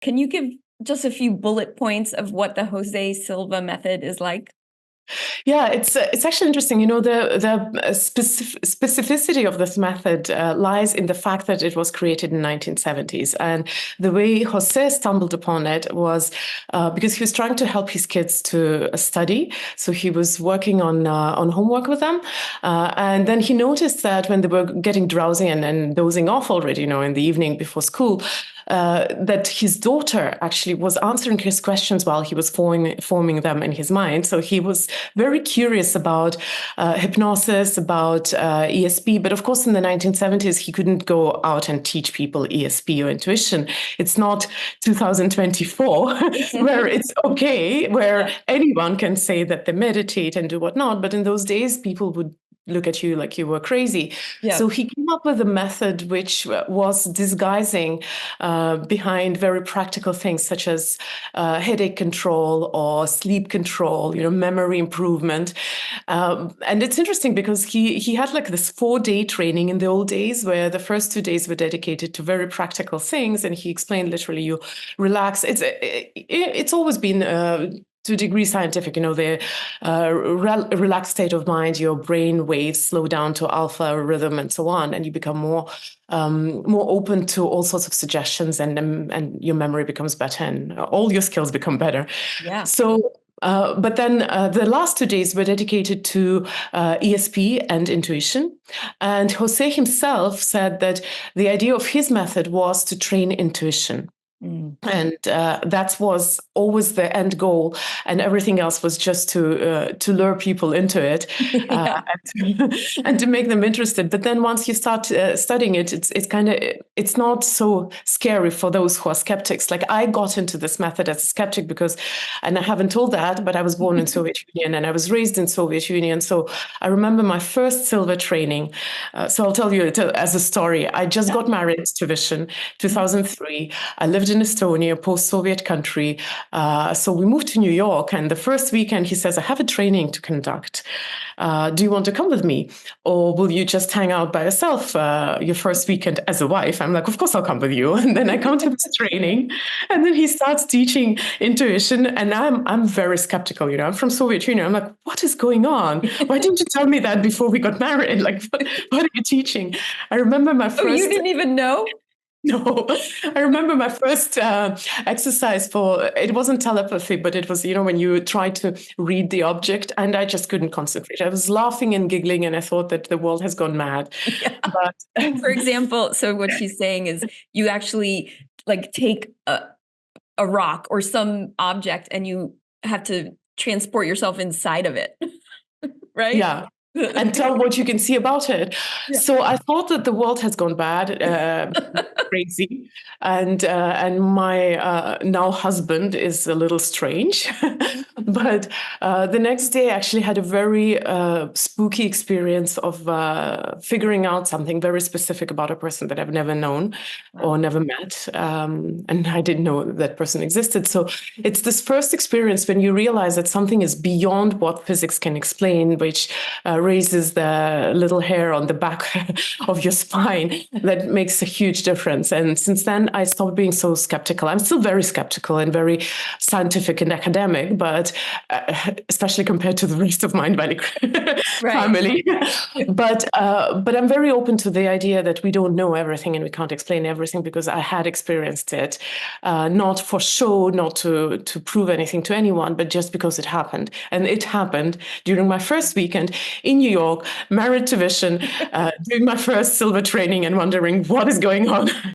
Can you give just a few bullet points of what the José Silva method is like? Yeah, it's actually interesting. You know, the specificity of this method lies in the fact that it was created in 1970s, and the way Jose stumbled upon it was because he was trying to help his kids to study. So he was working on homework with them, and then he noticed that when they were getting drowsy and dozing off already, you know, in the evening before school, that his daughter actually was answering his questions while he was forming them in his mind. So he was very curious about hypnosis, about ESP. But of course, in the 1970s, he couldn't go out and teach people ESP or intuition. It's not 2024 where it's okay, where anyone can say that they meditate and do whatnot. But in those days, people would look at you like you were crazy. Yeah. So he came up with a method which was disguising behind very practical things such as headache control or sleep control, you know, memory improvement. And it's interesting because he had like this 4-day training in the old days where the first 2 days were dedicated to very practical things. And he explained literally you relax. It's always been to a degree scientific, you know, the relaxed state of mind, your brain waves slow down to alpha rhythm and so on, and you become more open to all sorts of suggestions, and your memory becomes better and all your skills become better. Yeah. So but then the last 2 days were dedicated to ESP and intuition. And Jose himself said that the idea of his method was to train intuition. And that was always the end goal, and everything else was just to lure people into it. Yeah. And to make them interested. But then once you start studying it, it's not so scary for those who are skeptics. Like I got into this method as a skeptic because, and I haven't told that, but I was born in Soviet Union and I was raised in Soviet Union. So I remember my first silver training. So I'll tell you it as a story. I just got married to Vishen, 2003. I lived in Estonia, post-Soviet country. So we moved to New York, and the first weekend he says, I have a training to conduct. Do you want to come with me? Or will you just hang out by yourself your first weekend as a wife? I'm like, of course I'll come with you. And then I come to this training, and then he starts teaching intuition. And I'm very skeptical, you know, I'm from Soviet Union. I'm like, what is going on? Why didn't you tell me that before we got married? Like, what are you teaching? I remember my first... Oh, you didn't even know? No, I remember my first exercise it wasn't telepathy, but it was, you know, when you try to read the object, and I just couldn't concentrate. I was laughing and giggling, and I thought that the world has gone mad. Yeah. But for example, so what she's saying is you actually like take a rock or some object and you have to transport yourself inside of it, right? Yeah. And tell what you can see about it. Yeah. So I thought that the world has gone bad, crazy, and my now husband is a little strange. But the next day, I actually had a very spooky experience of figuring out something very specific about a person that I've never known or never met, and I didn't know that person existed. So it's this first experience when you realize that something is beyond what physics can explain, which raises the little hair on the back of your spine, that makes a huge difference. And since then, I stopped being so skeptical. I'm still very skeptical and very scientific and academic, but especially compared to the rest of Mind Valley family. But I'm very open to the idea that we don't know everything and we can't explain everything, because I had experienced it, not for show, not to prove anything to anyone, but just because it happened. And it happened during my first weekend in New York, married to Vishen, doing my first silver training and wondering what is going on.